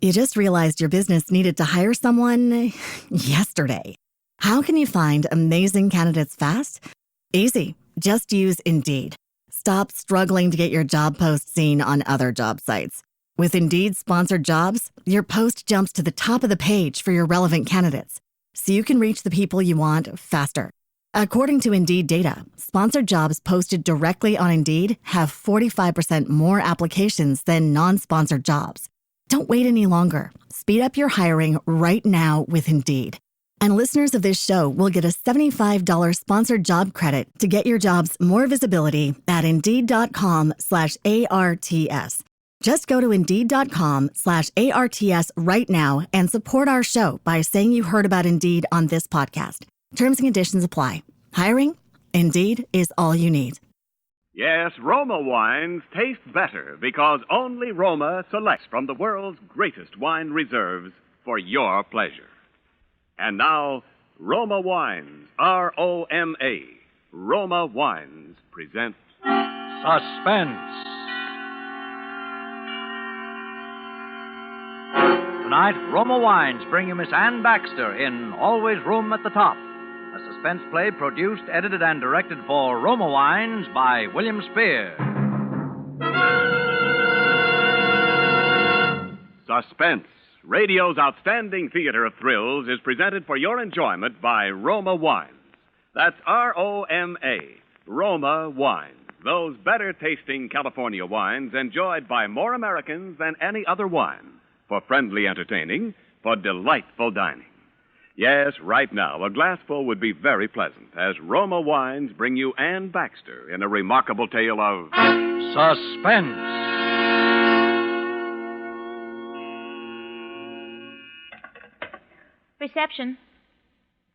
You just realized your business needed to hire someone yesterday. How can you find amazing candidates fast? Easy. Just use Indeed. Stop struggling to get your job post seen on other job sites. With Indeed sponsored jobs, your post jumps to the top of the page for your relevant candidates, so you can reach the people you want faster. According to Indeed data, sponsored jobs posted directly on Indeed have 45% more applications than non-sponsored jobs. Don't wait any longer. Speed up your hiring right now with Indeed. And listeners of this show will get a $75 sponsored job credit to get your jobs more visibility at Indeed.com/ARTS. Just go to Indeed.com/ARTS right now and support our show by saying you heard about Indeed on this podcast. Terms and conditions apply. Hiring? Indeed is all you need. Yes, Roma wines taste better because only Roma selects from the world's greatest wine reserves for your pleasure. And now, Roma Wines, R-O-M-A, Roma Wines present Suspense. Tonight, Roma Wines bring you Miss Anne Baxter in Always Room at the Top, a suspense play produced, edited, and directed for Roma Wines by William Spear. Suspense, radio's outstanding theater of thrills, is presented for your enjoyment by Roma Wines. That's R-O-M-A, Roma Wines. Those better-tasting California wines enjoyed by more Americans than any other wine. For friendly entertaining, for delightful dining. Yes, right now, a glassful would be very pleasant as Roma Wines bring you Anne Baxter in a remarkable tale of Suspense. Reception.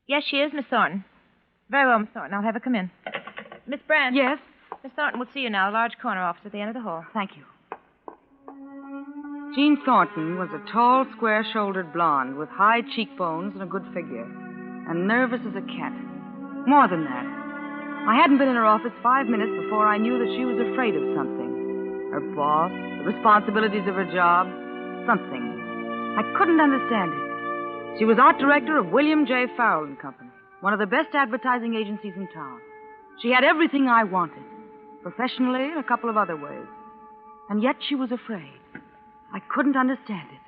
Yes, she is, Miss Thornton. Very well, Miss Thornton. I'll have her come in. Miss Brand. Yes? Miss Thornton will see you now. A large corner office at the end of the hall. Thank you. Jean Thornton was a tall, square-shouldered blonde with high cheekbones and a good figure, and nervous as a cat. More than that, I hadn't been in her office 5 minutes before I knew that she was afraid of something. Her boss, the responsibilities of her job, something. I couldn't understand it. She was art director of William J. Farrell and Company, one of the best advertising agencies in town. She had everything I wanted, professionally and a couple of other ways. And yet she was afraid. I couldn't understand it.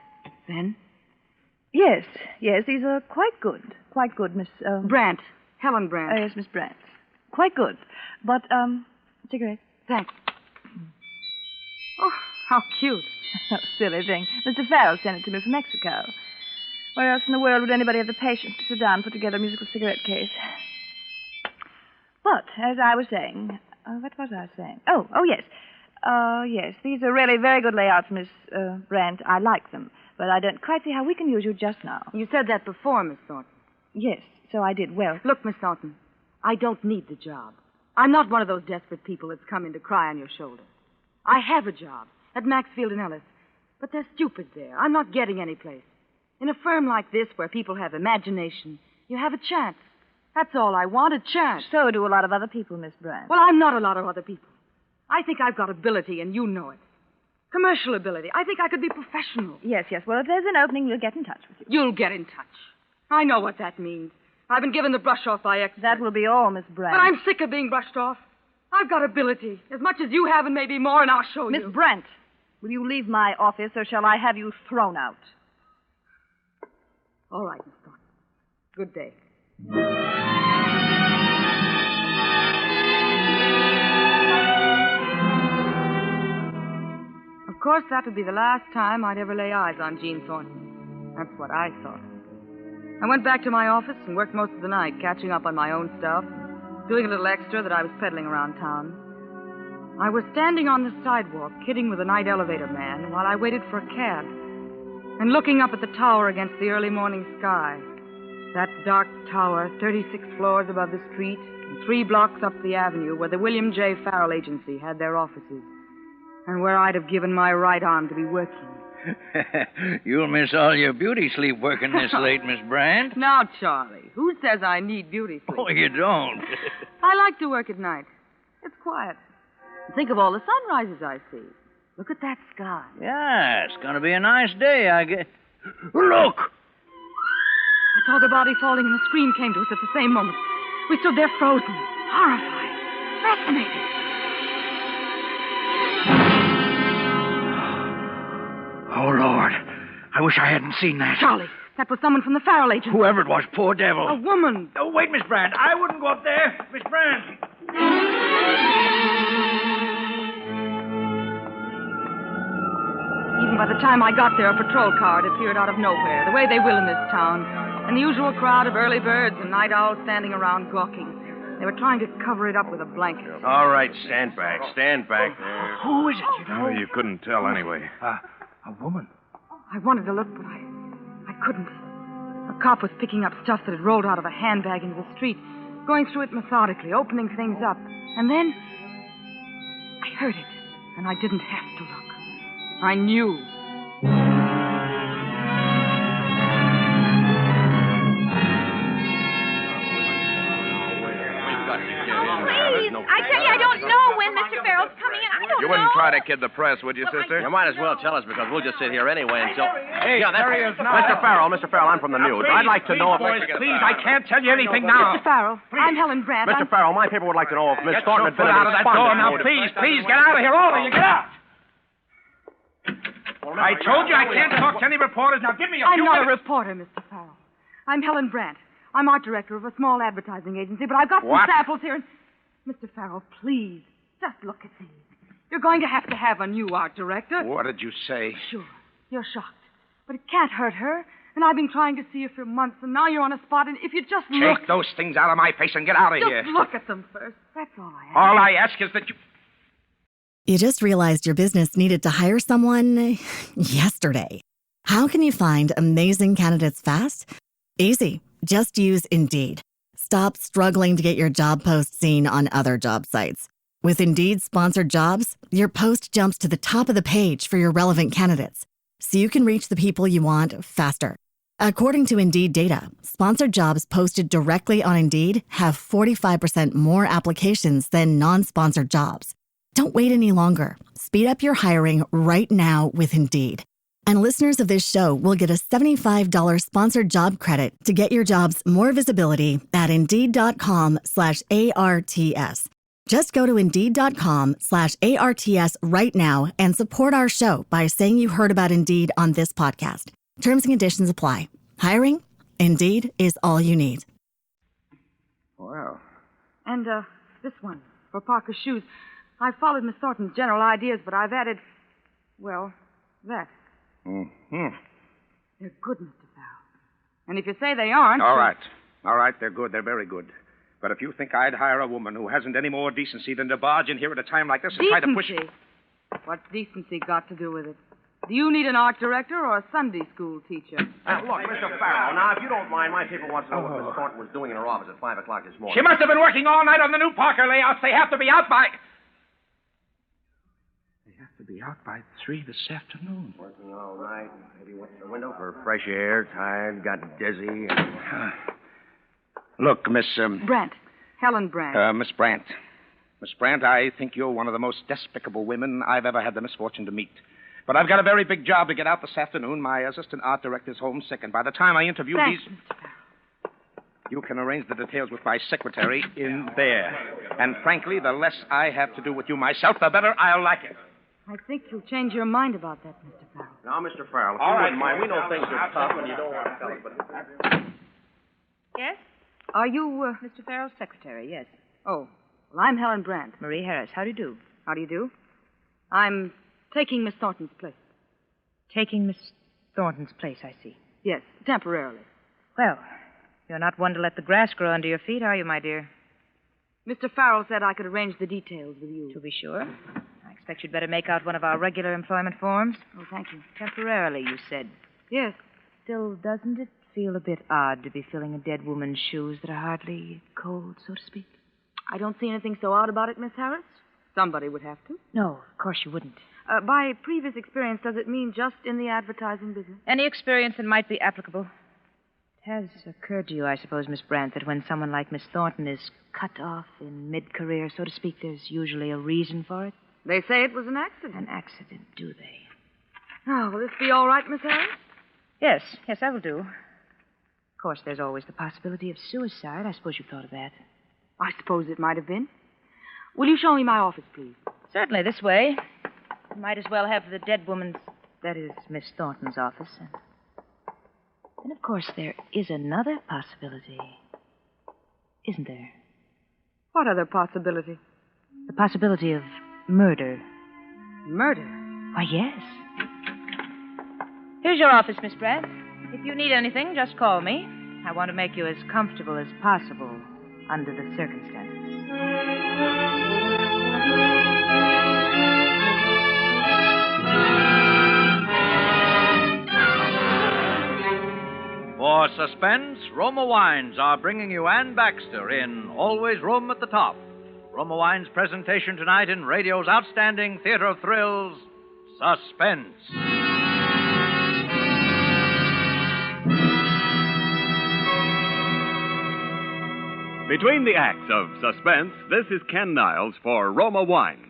Then? Yes, these are quite good, Miss... Brandt. Helen Brandt. Yes, Miss Brandt. Quite good. But, cigarette. Thanks. Oh, how cute. Silly thing. Mr. Farrell sent it to me from Mexico. Where else in the world would anybody have the patience to sit down and put together a musical cigarette case? But, as I was saying... what was I saying? Oh, yes. Yes, these are really very good layouts, Miss Brandt. I like them, but I don't quite see how we can use you just now. You said that before, Miss Thornton. Yes, so I did. Well... Look, Miss Thornton, I don't need the job. I'm not one of those desperate people that's come in to cry on your shoulder. I have a job at Maxfield and Ellis, but they're stupid there. I'm not getting any place. In a firm like this, where people have imagination, you have a chance. That's all I want, a chance. So do a lot of other people, Miss Brandt. Well, I'm not a lot of other people. I think I've got ability, and you know it. Commercial ability. I think I could be professional. Yes. Well, if there's an opening, we'll get in touch with you. You'll get in touch. I know what that means. I've been given the brush off by experts. That will be all, Miss Brandt. But I'm sick of being brushed off. I've got ability, as much as you have and maybe more, and I'll show you. Miss Brandt, will you leave my office, or shall I have you thrown out? All right, Miss Thornton. Good day. Of course, that would be the last time I'd ever lay eyes on Jean Thornton. That's what I thought. I went back to my office and worked most of the night, catching up on my own stuff, doing a little extra that I was peddling around town. I was standing on the sidewalk, kidding with the night elevator man, while I waited for a cab, and looking up at the tower against the early morning sky. That dark tower, 36 floors above the street, and 3 blocks up the avenue, where the William J. Farrell Agency had their offices, and where I'd have given my right arm to be working. You'll miss all your beauty sleep working this late, Miss Brandt. Now, Charlie, who says I need beauty sleep? Oh, you don't. I like to work at night. It's quiet. Think of all the sunrises I see. Look at that sky. Yeah, it's going to be a nice day, I guess. Look! I saw the body falling and the scream came to us at the same moment. We stood there frozen, horrified, fascinated. Oh, Lord. I wish I hadn't seen that. Charlie, that was someone from the Farrell agency. Whoever it was, poor devil. A woman. Oh, wait, Miss Brand. I wouldn't go up there. Miss Brand. Even by the time I got there, a patrol car had appeared out of nowhere, the way they will in this town. And the usual crowd of early birds and night owls standing around gawking. They were trying to cover it up with a blanket. All right, stand back. Stand back there. Who is it, you know? You couldn't tell anyway. A woman. I wanted to look, but I couldn't. A cop was picking up stuff that had rolled out of a handbag into the street, going through it methodically, opening things up. And then I heard it, and I didn't have to look. I knew. Please, I tell you, I don't know when Mr. Farrell's coming in. I don't know. You wouldn't try to kid the press, would you, sister? You might as well tell us because we'll just sit here anyway until... Hey, there he is now. Mr. Farrell, I'm from the news. I'd like to know if... Please, I can't tell you anything now. Mr. Farrell, I'm Helen Brandt. Mr. Farrell, my people would like to know if Miss Thornton had been out of that door now. Please, get out of here, all of you. Get out. I told you I can't talk to any reporters. Now give me a few I'm not a minutes. reporter, Mr. Farrell. I'm Helen Brandt. I'm art director of a small advertising agency, but I've got some What? samples here. And... Mr. Farrell, please, just look at these. You're going to have a new art director. What did you say? Sure, you're shocked. But it can't hurt her. And I've been trying to see her for months, and now you're on a spot, and if you just look... Take those things out of my face and get out of here. Just look at them first. That's all I ask. All I ask is that you... You just realized your business needed to hire someone yesterday. How can you find amazing candidates fast? Easy. Just use Indeed. Stop struggling to get your job post seen on other job sites. With Indeed sponsored jobs, your post jumps to the top of the page for your relevant candidates, so you can reach the people you want faster. According to Indeed data, sponsored jobs posted directly on Indeed have 45% more applications than non-sponsored jobs. Don't wait any longer. Speed up your hiring right now with Indeed. And listeners of this show will get a $75 sponsored job credit to get your jobs more visibility at Indeed.com/ARTS. Just go to Indeed.com/ARTS right now and support our show by saying you heard about Indeed on this podcast. Terms and conditions apply. Hiring? Indeed is all you need. Well. And, this one, for Parker's shoes. I've followed Miss Thornton's general ideas, but I've added, well, that. Mm-hmm. They're good, Mr. Farrell. And if you say they aren't... All right, they're good. They're very good. But if you think I'd hire a woman who hasn't any more decency than to barge in here at a time like this and try to push... Decency? What's decency got to do with it? Do you need an art director or a Sunday school teacher? Look, Mr. Farrell, now, if you don't mind, my people want to know what Miss Thornton was doing in her office at 5 o'clock this morning. She must have been working all night on the new Parker layouts. They have to be out by... They have to be out by 3 this afternoon. Working all night. Maybe went to the window for fresh air, tired, got dizzy. Look, Miss... Brandt. Helen Brandt. Miss Brandt. Miss Brandt, I think you're one of the most despicable women I've ever had the misfortune to meet. But I've got a very big job to get out this afternoon. My assistant art director's homesick, and by the time I interview Thanks, these... Mr. Farrell. You can arrange the details with my secretary in there. And frankly, the less I have to do with you myself, the better I'll like it. I think you'll change your mind about that, Mr. Farrell. Now, Mr. Farrell, if All you right. wouldn't mind, we know things are tough and you don't want to tell us, but... Yes? Are you, Mr. Farrell's secretary, yes. Oh, well, I'm Helen Brandt. Marie Harris, how do you do? How do you do? I'm taking Miss Thornton's place. Taking Miss Thornton's place, I see. Yes, temporarily. Well, you're not one to let the grass grow under your feet, are you, my dear? Mr. Farrell said I could arrange the details with you. To be sure. I expect you'd better make out one of our regular employment forms. Oh, thank you. Temporarily, you said. Yes. Still, doesn't it feel a bit odd to be filling a dead woman's shoes that are hardly cold, so to speak? I don't see anything so odd about it, Miss Harris. Somebody would have to. No, of course you wouldn't. By previous experience, does it mean just in the advertising business? Any experience that might be applicable. It has occurred to you, I suppose, Miss Brandt, that when someone like Miss Thornton is cut off in mid-career, so to speak, there's usually a reason for it. They say it was an accident. An accident, do they? Oh, will this be all right, Miss Harris? Yes, that will do. Of course, there's always the possibility of suicide. I suppose you've thought of that. I suppose it might have been. Will you show me my office, please? Certainly, this way. Might as well have the dead woman's, that is, Miss Thornton's office. And of course, there is another possibility. Isn't there? What other possibility? The possibility of murder. Murder? Why, yes. Here's your office, Miss Brant. If you need anything, just call me. I want to make you as comfortable as possible under the circumstances. For Suspense, Roma Wines are bringing you Ann Baxter in Always Room at the Top. Roma Wines' presentation tonight in radio's outstanding theater of thrills, Suspense. Between the acts of Suspense, this is Ken Niles for Roma Wines.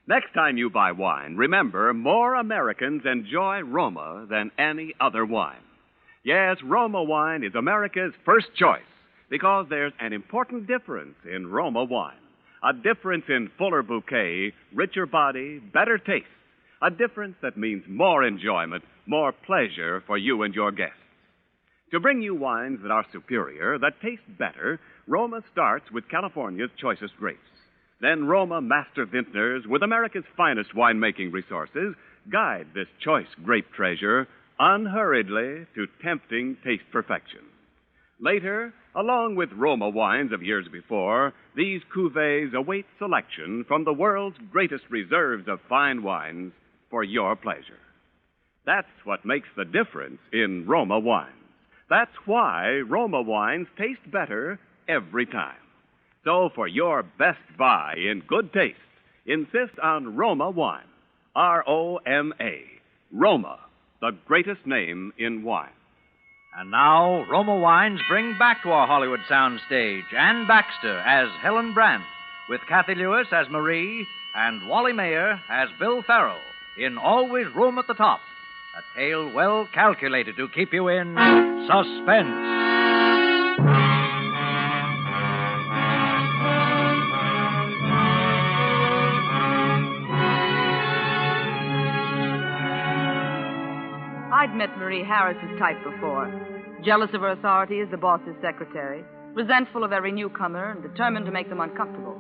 Next time you buy wine, remember, more Americans enjoy Roma than any other wine. Yes, Roma wine is America's first choice because there's an important difference in Roma wine. A difference in fuller bouquet, richer body, better taste. A difference that means more enjoyment, more pleasure for you and your guests. To bring you wines that are superior, that taste better, Roma starts with California's choicest grapes. Then Roma master vintners with America's finest winemaking resources guide this choice grape treasure unhurriedly to tempting taste perfection. Later, along with Roma wines of years before, these cuvées await selection from the world's greatest reserves of fine wines for your pleasure. That's what makes the difference in Roma wines. That's why Roma wines taste better every time. So for your best buy in good taste, insist on Roma wine. R-O-M-A. Roma, the greatest name in wine. And now, Roma Wines bring back to our Hollywood soundstage Ann Baxter as Helen Brandt, with Kathy Lewis as Marie and Wally Mayer as Bill Farrell in Always Room at the Top, a tale well calculated to keep you in suspense. I'd met Marie Harris's type before. Jealous of her authority as the boss's secretary, resentful of every newcomer, and determined to make them uncomfortable.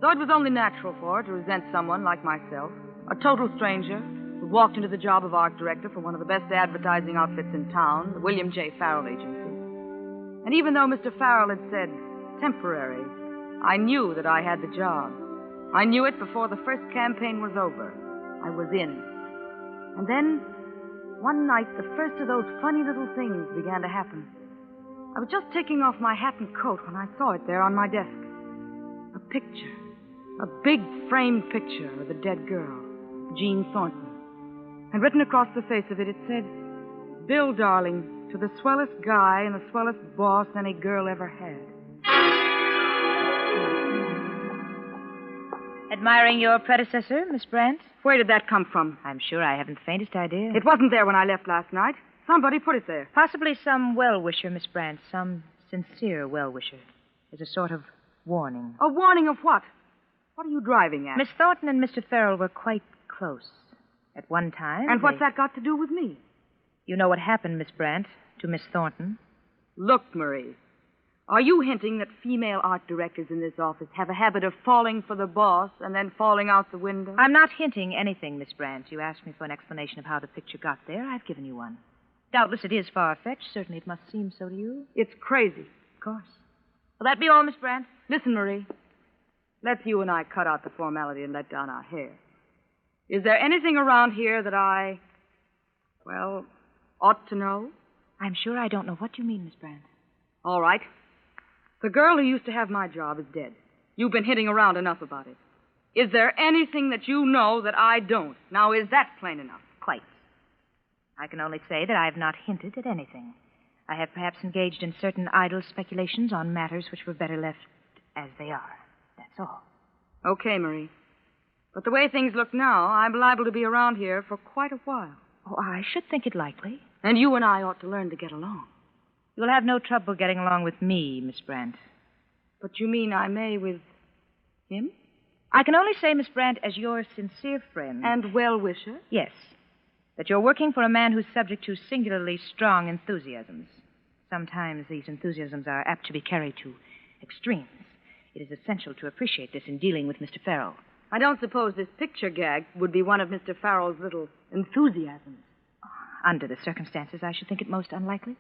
So it was only natural for her to resent someone like myself, a total stranger who walked into the job of art director for one of the best advertising outfits in town, the William J. Farrell Agency. And even though Mr. Farrell had said temporary, I knew that I had the job. I knew it before the first campaign was over. I was in. And then, one night, the first of those funny little things began to happen. I was just taking off my hat and coat when I saw it there on my desk. A picture. A big framed picture of a dead girl, Jean Thornton. And written across the face of it, it said, Bill, darling, to the swellest guy and the swellest boss any girl ever had. Admiring your predecessor, Miss Brandt? Where did that come from? I'm sure I haven't the faintest idea. It wasn't there when I left last night. Somebody put it there. Possibly some well-wisher, Miss Brandt. Some sincere well-wisher. As a sort of warning. A warning of what? What are you driving at? Miss Thornton and Mr. Farrell were quite close at one time. And what's that got to do with me? You know what happened, Miss Brandt, to Miss Thornton? Look, Marie. Are you hinting that female art directors in this office have a habit of falling for the boss and then falling out the window? I'm not hinting anything, Miss Brandt. You asked me for an explanation of how the picture got there. I've given you one. Doubtless it is far-fetched. Certainly it must seem so to you. It's crazy. Of course. Will that be all, Miss Brandt? Listen, Marie. Let's you and I cut out the formality and let down our hair. Is there anything around here that I, ought to know? I'm sure I don't know what you mean, Miss Brandt. All right. The girl who used to have my job is dead. You've been hitting around enough about it. Is there anything that you know that I don't? Now, is that plain enough? Quite. I can only say that I have not hinted at anything. I have perhaps engaged in certain idle speculations on matters which were better left as they are. That's all. Okay, Marie. But the way things look now, I'm liable to be around here for quite a while. Oh, I should think it likely. And you and I ought to learn to get along. You'll have no trouble getting along with me, Miss Brandt. But you mean I may with him? I can only say, Miss Brandt, as your sincere friend. And well-wisher? Yes. That you're working for a man who's subject to singularly strong enthusiasms. Sometimes these enthusiasms are apt to be carried to extremes. It is essential to appreciate this in dealing with Mr. Farrell. I don't suppose this picture gag would be one of Mr. Farrell's little enthusiasms. Under the circumstances, I should think it most unlikely.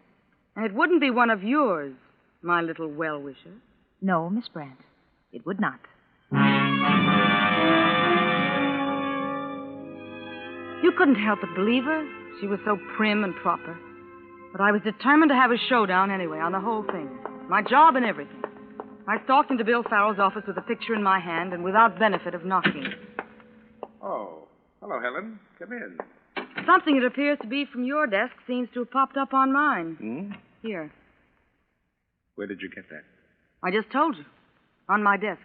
And it wouldn't be one of yours, my little well-wisher. No, Miss Brandt, it would not. You couldn't help but believe her. She was so prim and proper. But I was determined to have a showdown anyway on the whole thing. My job and everything. I stalked into Bill Farrell's office with a picture in my hand and without benefit of knocking. Oh, hello, Helen. Come in. Something that appears to be from your desk seems to have popped up on mine. Here. Where did you get that? I just told you. On my desk.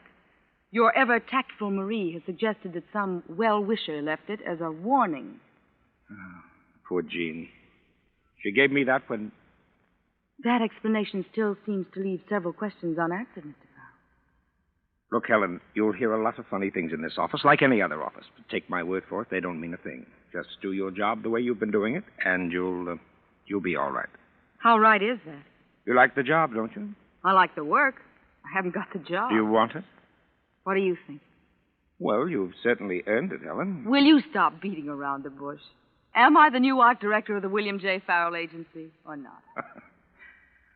Your ever-tactful Marie has suggested that some well-wisher left it as a warning. Oh, poor Jean. She gave me that when... That explanation still seems to leave several questions unanswered, Mr. Farrell. Look, Helen, you'll hear a lot of funny things in this office, like any other office. But take my word for it, they don't mean a thing. Just do your job the way you've been doing it, and you'll be all right. How right is that? You like the job, don't you? I like the work. I haven't got the job. Do you want it? What do you think? Well, you've certainly earned it, Helen. Will you stop beating around the bush? Am I the new art director of the William J. Farrell Agency, or not?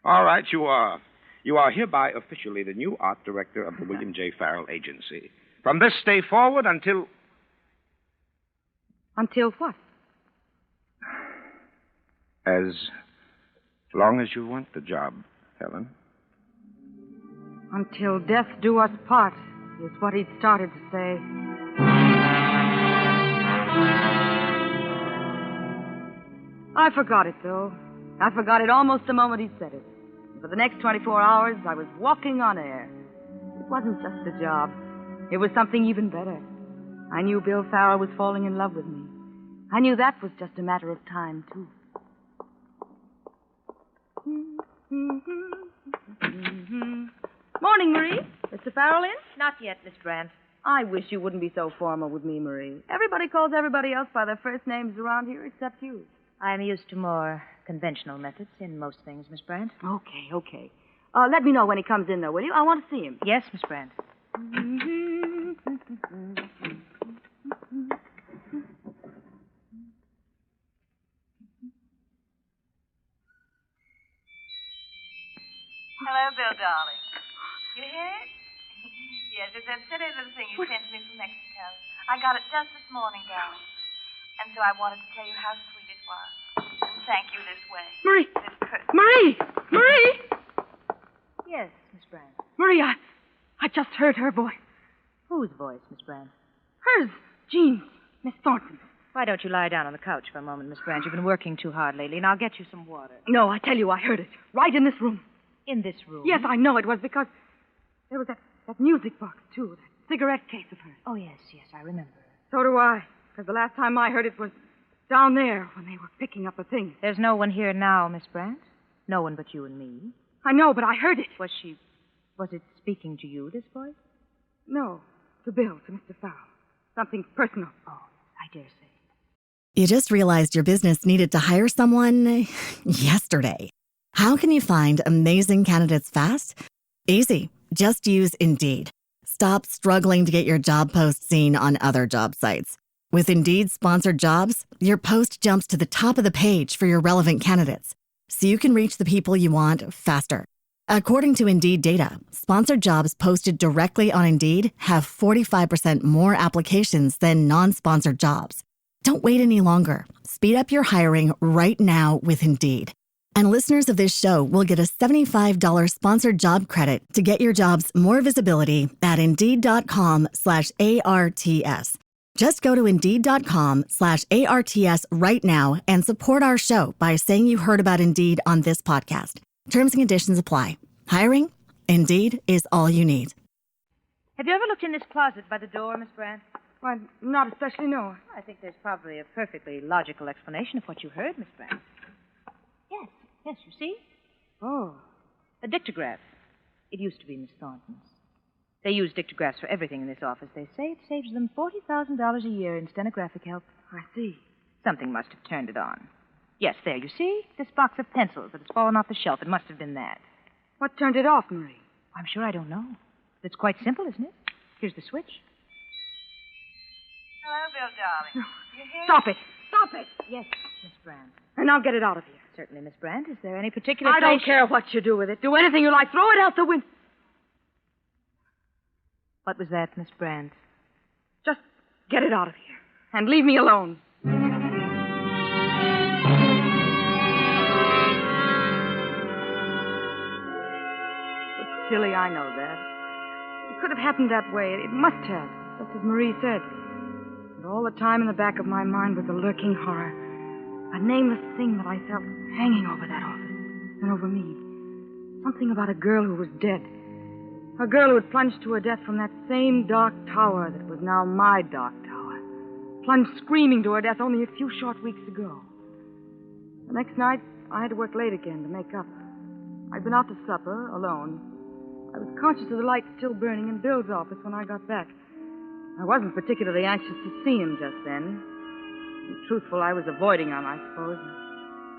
All right, you are. You are hereby officially the new art director of the William J. Farrell Agency. From this day forward until... Until what? As long as you want the job, Helen. Until death do us part, is what he'd started to say. I forgot it, though. I forgot it almost the moment he said it. And for the next 24 hours, I was walking on air. It wasn't just a job. It was something even better. I knew Bill Farrell was falling in love with me. I knew that was just a matter of time, too. Morning, Marie. Mr. Farrell in? Not yet, Miss Brandt. I wish you wouldn't be so formal with me, Marie. Everybody calls everybody else by their first names around here except you. I'm used to more conventional methods in most things, Miss Brandt. Okay. Let me know when he comes in, though, will you? I want to see him. Yes, Miss Brandt. Hello, Bill, darling. You hear it? Yes, it's that silly little thing you sent me from Mexico. I got it just this morning, darling. And so I wanted to tell you how sweet it was. And thank you this way. Marie! This person. Marie! Yes, Miss Brandt. Marie, I just heard her voice. Whose voice, Miss Brandt? Hers. Jean's. Miss Thornton's. Why don't you lie down on the couch for a moment, Miss Brandt? You've been working too hard lately, and I'll get you some water. No, I tell you, I heard it. Right in this room. In this room? Yes, I know it was because there was that music box, too. That cigarette case of hers. Oh, yes, I remember. So do I. Because the last time I heard it was down there when they were picking up the things. There's no one here now, Miss Brandt? No one but you and me? I know, but I heard it. Was it speaking to you, this voice? No, to Bill, to Mr. Farrell. Something personal. Oh, I dare say. You just realized your business needed to hire someone yesterday. How can you find amazing candidates fast? Easy. Just use Indeed. Stop struggling to get your job post seen on other job sites. With Indeed sponsored jobs, your post jumps to the top of the page for your relevant candidates, so you can reach the people you want faster. According to Indeed data, sponsored jobs posted directly on Indeed have 45% more applications than non-sponsored jobs. Don't wait any longer. Speed up your hiring right now with Indeed. And listeners of this show will get a $75 sponsored job credit to get your jobs more visibility at Indeed.com/ARTS. Just go to Indeed.com/ARTS right now and support our show by saying you heard about Indeed on this podcast. Terms and conditions apply. Hiring? Indeed is all you need. Have you ever looked in this closet by the door, Miss Brandt? Why, not especially, no. I think there's probably a perfectly logical explanation of what you heard, Miss Brand. Yes, you see? Oh. A dictograph. It used to be Miss Thornton's. They use dictographs for everything in this office. They say it saves them $40,000 a year in stenographic help. I see. Something must have turned it on. Yes, there, you see? This box of pencils that has fallen off the shelf. It must have been that. What turned it off, Marie? I'm sure I don't know. It's quite simple, isn't it? Here's the switch. Hello, Bill, darling. You hear? Stop it. Stop it. Yes, Miss Brand. And now get it out of here. Certainly, Miss Brand. Is there any particular I don't care what you do with it. Do anything you like. Throw it out the window. What was that, Miss Brand? Just get it out of here. And leave me alone. It's silly, I know that. It could have happened that way. It must have, just as Marie said. And all the time in the back of my mind was a lurking horror. A nameless thing that I felt hanging over that office and over me. Something about a girl who was dead. A girl who had plunged to her death from that same dark tower that was now my dark tower. Plunged screaming to her death only a few short weeks ago. The next night, I had to work late again to make up. I'd been out to supper, alone. I was conscious of the light still burning in Bill's office when I got back. I wasn't particularly anxious to see him just then. To be truthful, I was avoiding him, I suppose.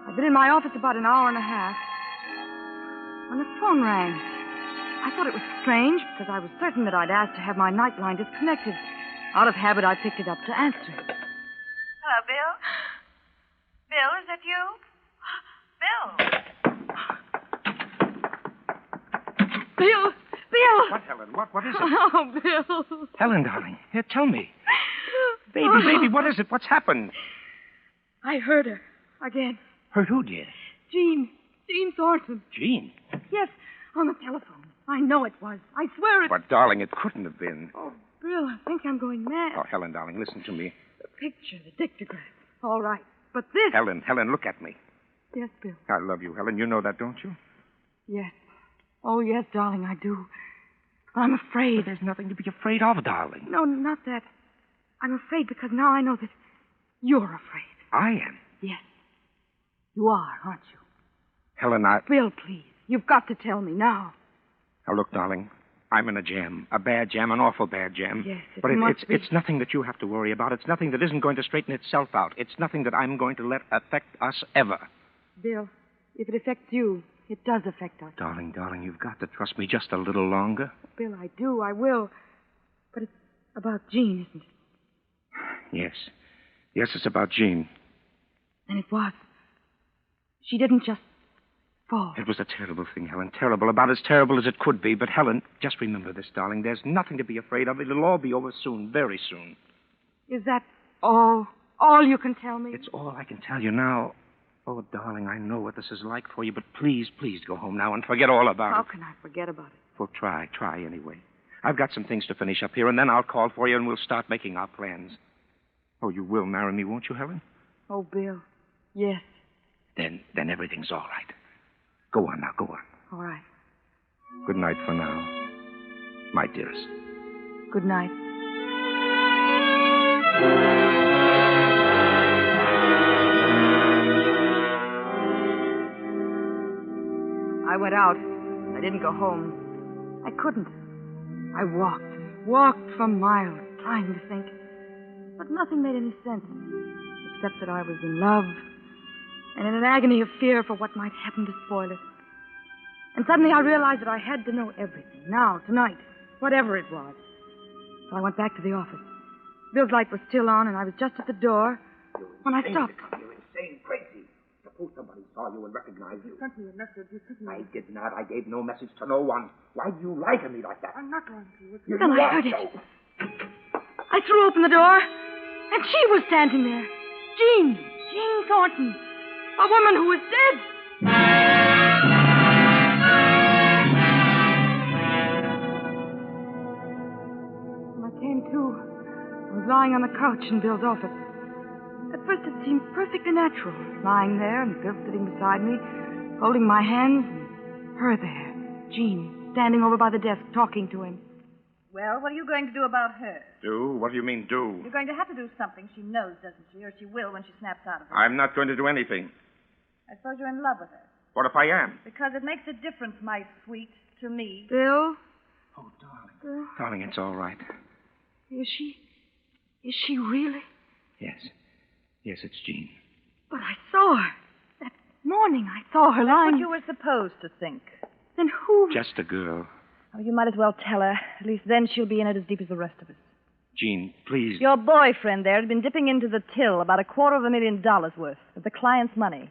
I'd been in my office about an hour and a half when the phone rang. I thought it was strange because I was certain that I'd asked to have my night line disconnected. Out of habit, I picked it up to answer. Hello, Bill? Bill, is that you? Bill! Bill! Bill! What, Helen? What is it? Oh, Bill. Helen, darling. Here, tell me. Baby, what is it? What's happened? I heard her. Again. Heard who, dear? Jean Thornton. Jean? Yes, on the telephone. I know it was. I swear it... But, darling, it couldn't have been. Oh, Bill, I think I'm going mad. Oh, Helen, darling, listen to me. The picture, the dictograph. All right. But this... Helen, look at me. Yes, Bill. I love you, Helen. You know that, don't you? Yes. Oh, yes, darling, I do. But I'm afraid. But there's nothing to be afraid of, darling. No, not that. I'm afraid because now I know that you're afraid. I am? Yes. You are, aren't you? Helen, Bill, please. You've got to tell me now. Now, look, darling. I'm in a jam. A bad jam, an awful bad jam. Yes, but must be. It's nothing that you have to worry about. It's nothing that isn't going to straighten itself out. It's nothing that I'm going to let affect us ever. Bill, if it affects you, it does affect us. Darling, you've got to trust me just a little longer. Bill, I do. I will. But it's about Jean, isn't it? Yes, it's about Jean. And it was. She didn't just fall. It was a terrible thing, Helen. Terrible. About as terrible as it could be. But, Helen, just remember this, darling. There's nothing to be afraid of. It'll all be over soon, very soon. Is that all? All you can tell me? It's all I can tell you now. Oh, darling, I know what this is like for you, but please go home now and forget all about it. How can I forget about it? Well, try anyway. I've got some things to finish up here, and then I'll call for you, and we'll start making our plans. Oh, you will marry me, won't you, Helen? Oh, Bill, yes. Then everything's all right. Go on now, go on. All right. Good night for now, my dearest. Good night. I went out. I didn't go home. I couldn't. I walked for miles, trying to think. But nothing made any sense, except that I was in love and in an agony of fear for what might happen to spoil it. And suddenly I realized that I had to know everything, now, tonight, whatever it was. So I went back to the office. Bill's light was still on, and I was just at the door when I stopped. You're insane, crazy. Suppose somebody saw you and recognized you. You sent me a message. I did not. I gave no message to no one. Why do you lie to me like that? I'm not going to. Then I heard it. I threw open the door, and she was standing there. Jean Thornton. A woman who was dead. When I came to, I was lying on the couch in Bill's office. At first it seemed perfectly natural, lying there and Bill sitting beside me, holding my hands, and her there, Jean, standing over by the desk talking to him. Well, what are you going to do about her? Do? What do you mean, do? You're going to have to do something. She knows, doesn't she? Or she will when she snaps out of it. I'm not going to do anything. I suppose you're in love with her. What if I am? Because it makes a difference, my sweet, to me. Bill? Oh, darling. Darling, it's all right. Is she really? Yes. Yes, it's Jean. But I saw her. That morning I saw her That's lying. what you were supposed to think. Then who? Just a girl. Oh, you might as well tell her. At least then she'll be in it as deep as the rest of us. Jean, please. Your boyfriend there had been dipping into the till about $250,000 worth of the client's money.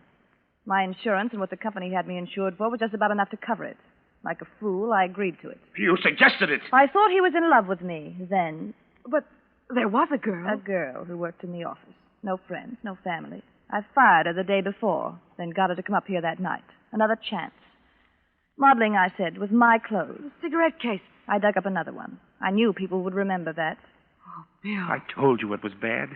My insurance and what the company had me insured for was just about enough to cover it. Like a fool, I agreed to it. You suggested it. I thought he was in love with me then. But there was a girl. A girl who worked in the office. No friends, no family. I fired her the day before, then got her to come up here that night. Another chance. Modeling, I said, with my clothes. Cigarette case. I dug up another one. I knew people would remember that. Oh, Bill. I told you it was bad.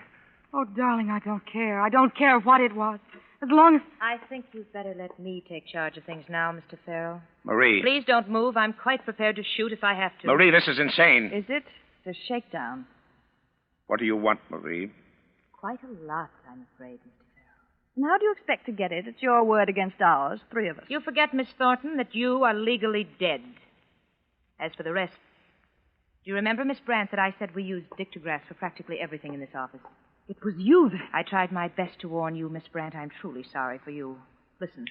Oh, darling, I don't care. I don't care what it was. As long as... I think you'd better let me take charge of things now, Mr. Farrell. Marie. Please don't move. I'm quite prepared to shoot if I have to. Marie, this is insane. Is it? It's a shakedown. What do you want, Marie? Quite a lot, I'm afraid, Mr. Farrell. And how do you expect to get it? It's your word against ours, three of us. You forget, Miss Thornton, that you are legally dead. As for the rest, do you remember, Miss Brandt, that I said we used dictographs for practically everything in this office? It was you that... I tried my best to warn you, Miss Brandt. I'm truly sorry for you. Listen.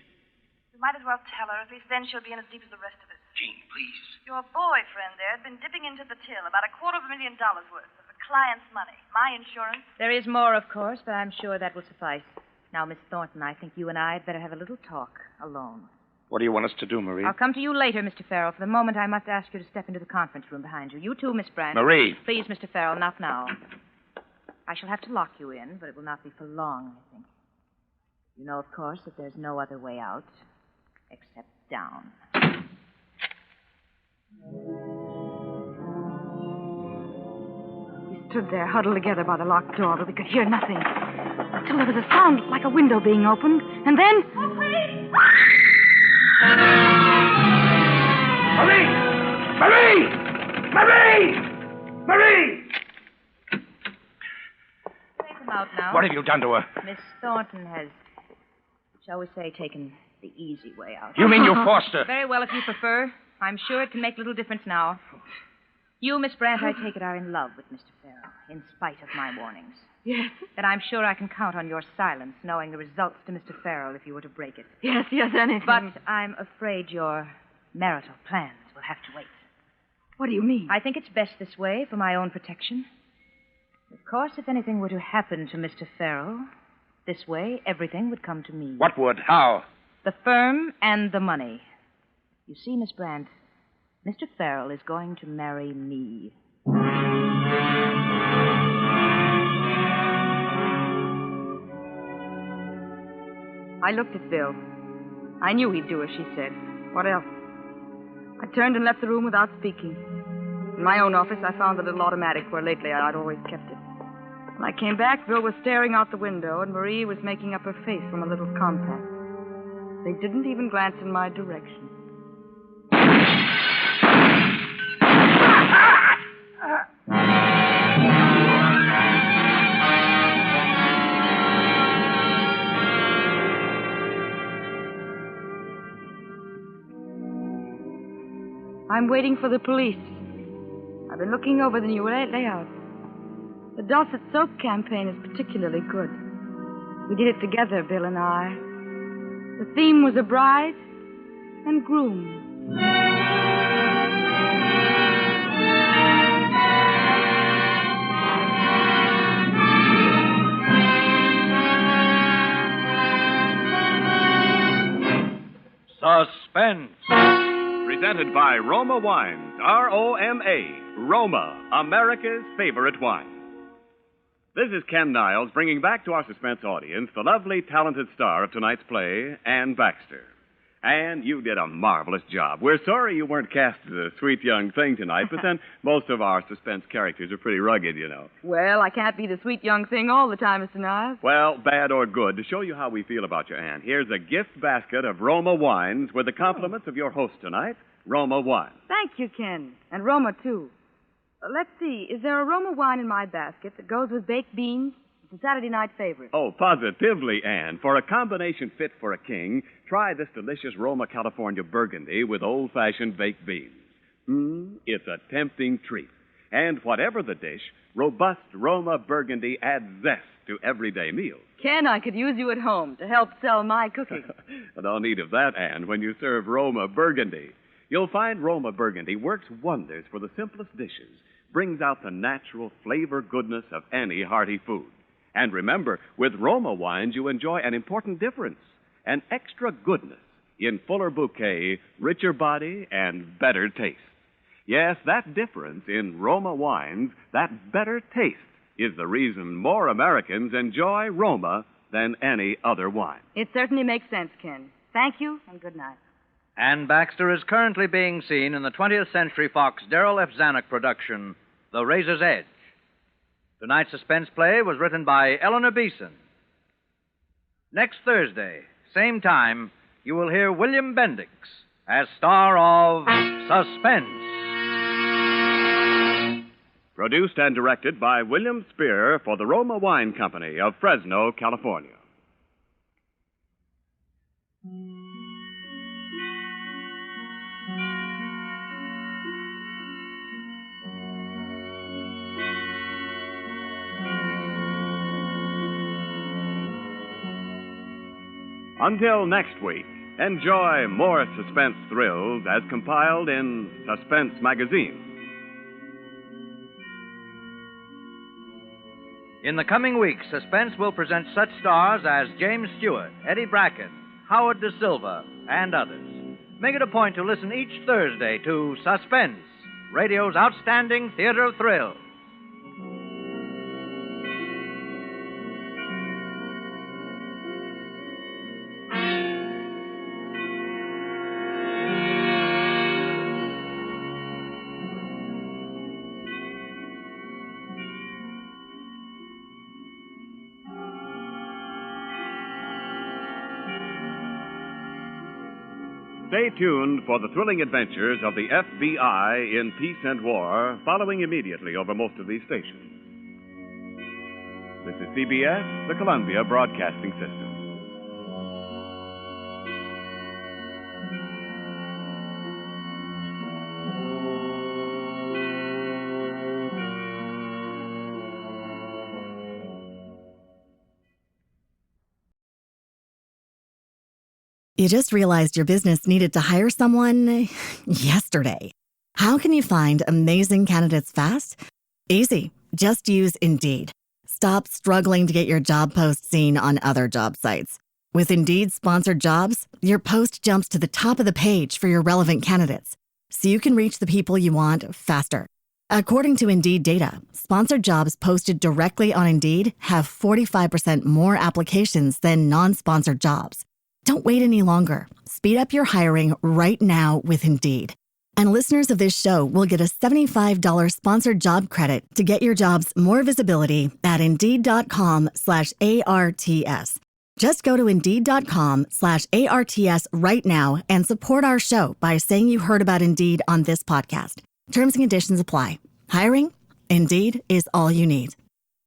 You might as well tell her. At least then she'll be in as deep as the rest of us. Jean, please. Your boyfriend there had been dipping into the till about $250,000 worth of the client's money. My insurance. There is more, of course, but I'm sure that will suffice. Now, Miss Thornton, I think you and I had better have a little talk alone. What do you want us to do, Marie? I'll come to you later, Mr. Farrell. For the moment, I must ask you to step into the conference room behind you. You too, Miss Brandt. Marie. Please, Mr. Farrell, not now. I shall have to lock you in, but it will not be for long, I think. You know, of course, that there's no other way out except down. We stood there huddled together by the locked door, but we could hear nothing. Until there was a sound like a window being opened, and then... Oh, please! Marie! Marie! Marie! Marie! Take them out now. What have you done to her? Miss Thornton has, shall we say, taken the easy way out. You mean you forced her? Very well, if you prefer. I'm sure it can make little difference now. You, Miss Brandt, I take it, are in love with Mr. Farrell, in spite of my warnings. Yes. Then I'm sure I can count on your silence, knowing the results to Mr. Farrell if you were to break it. Yes, anything. But I'm afraid your marital plans will have to wait. What do you mean? I think it's best this way for my own protection. Of course, if anything were to happen to Mr. Farrell, this way everything would come to me. What would? How? The firm and the money. You see, Miss Brandt, Mr. Farrell is going to marry me. I looked at Bill. I knew he'd do as she said. What else? I turned and left the room without speaking. In my own office, I found the little automatic where lately I'd always kept it. When I came back, Bill was staring out the window, and Marie was making up her face from a little compact. They didn't even glance in my direction. I'm waiting for the police. I've been looking over the new layout. The Dulcet Soap campaign is particularly good. We did it together, Bill and I. The theme was a bride and groom. Suspense. Presented by Roma Wines, R-O-M-A, Roma, America's favorite wine. This is Ken Niles bringing back to our suspense audience the lovely, talented star of tonight's play, Anne Baxter. Anne, you did a marvelous job. We're sorry you weren't cast as a sweet young thing tonight, but then most of our suspense characters are pretty rugged, you know. Well, I can't be the sweet young thing all the time, Mr. Niles. Well, bad or good, to show you how we feel about you, Anne, here's a gift basket of Roma wines with the compliments of your host tonight, Roma Wines. Thank you, Ken. And Roma, too. Let's see. Is there a Roma wine in my basket that goes with baked beans? It's a Saturday night favorite. Oh, positively, Anne. For a combination fit for a king, try this delicious Roma California Burgundy with old-fashioned baked beans. It's a tempting treat. And whatever the dish, robust Roma Burgundy adds zest to everyday meals. Ken, I could use you at home to help sell my cooking. No need of that, Anne, when you serve Roma Burgundy. You'll find Roma Burgundy works wonders for the simplest dishes, brings out the natural flavor goodness of any hearty food. And remember, with Roma wines, you enjoy an important difference, an extra goodness in fuller bouquet, richer body, and better taste. Yes, that difference in Roma wines, that better taste, is the reason more Americans enjoy Roma than any other wine. It certainly makes sense, Ken. Thank you, and good night. Anne Baxter is currently being seen in the 20th Century Fox Darrell F. Zanuck production, The Razor's Edge. Tonight's suspense play was written by Eleanor Beeson. Next Thursday, same time, you will hear William Bendix as star of Suspense. Produced and directed by William Spear for the Roma Wine Company of Fresno, California. Until next week, enjoy more suspense thrills as compiled in Suspense magazine. In the coming weeks, Suspense will present such stars as James Stewart, Eddie Bracken, Howard Da Silva, and others. Make it a point to listen each Thursday to Suspense, radio's outstanding theater of thrills. Stay tuned for the thrilling adventures of the FBI in peace and war, following immediately over most of these stations. This is CBS, the Columbia Broadcasting System. You just realized your business needed to hire someone yesterday. How can you find amazing candidates fast? Easy. Just use Indeed. Stop struggling to get your job post seen on other job sites. With Indeed sponsored jobs, your post jumps to the top of the page for your relevant candidates, so you can reach the people you want faster. According to Indeed data, sponsored jobs posted directly on Indeed have 45% more applications than non-sponsored jobs. Don't wait any longer. Speed up your hiring right now with Indeed. And listeners of this show will get a $75 sponsored job credit to get your jobs more visibility at Indeed.com/ARTS. Just go to Indeed.com/ARTS right now and support our show by saying you heard about Indeed on this podcast. Terms and conditions apply. Hiring? Indeed is all you need.